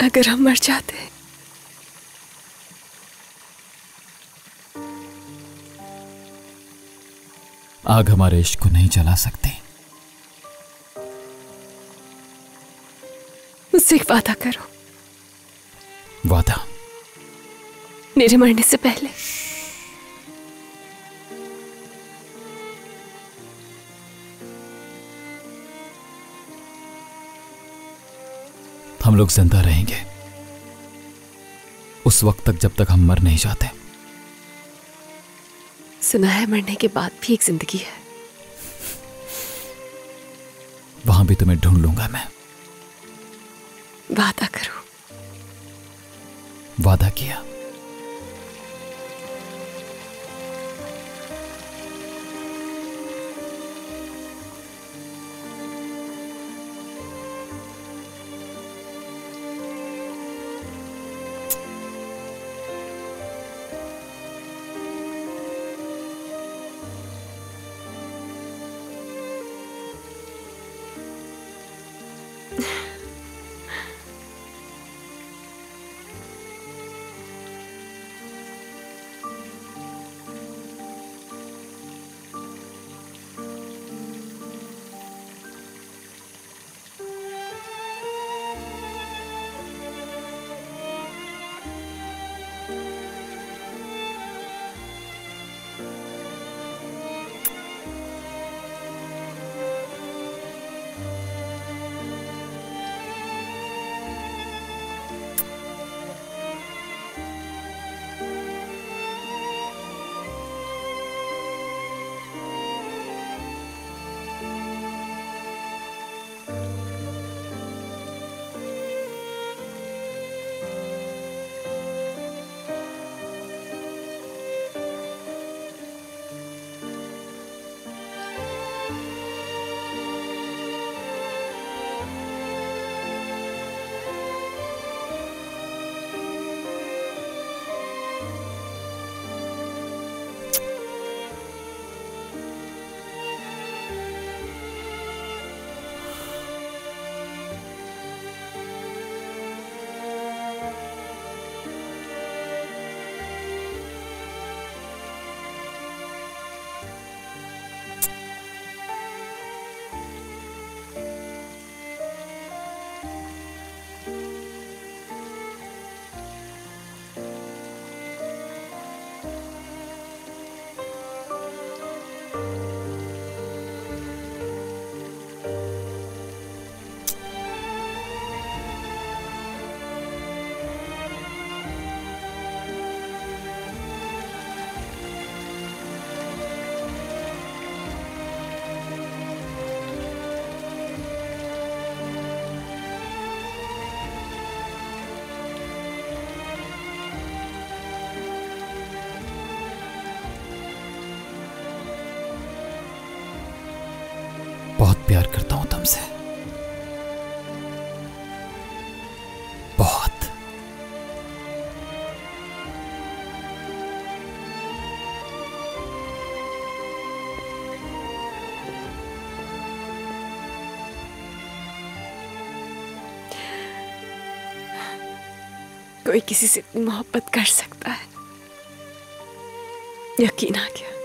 अगर हम मर जाते आग हमारे इश्क को नहीं जला सकती। मुझसे एक वादा करो। वादा? मेरे मरने से पहले। हम लोग जिंदा रहेंगे उस वक्त तक जब तक हम मर नहीं जाते। सुना है मरने के बाद भी एक जिंदगी है। वहां भी तुम्हें ढूंढ लूंगा मैं। वादा करो। वादा किया। बहुत प्यार करता हूं तुमसे, बहुत। कोई किसी से इतनी मोहब्बत कर सकता है, यकीन आ गया।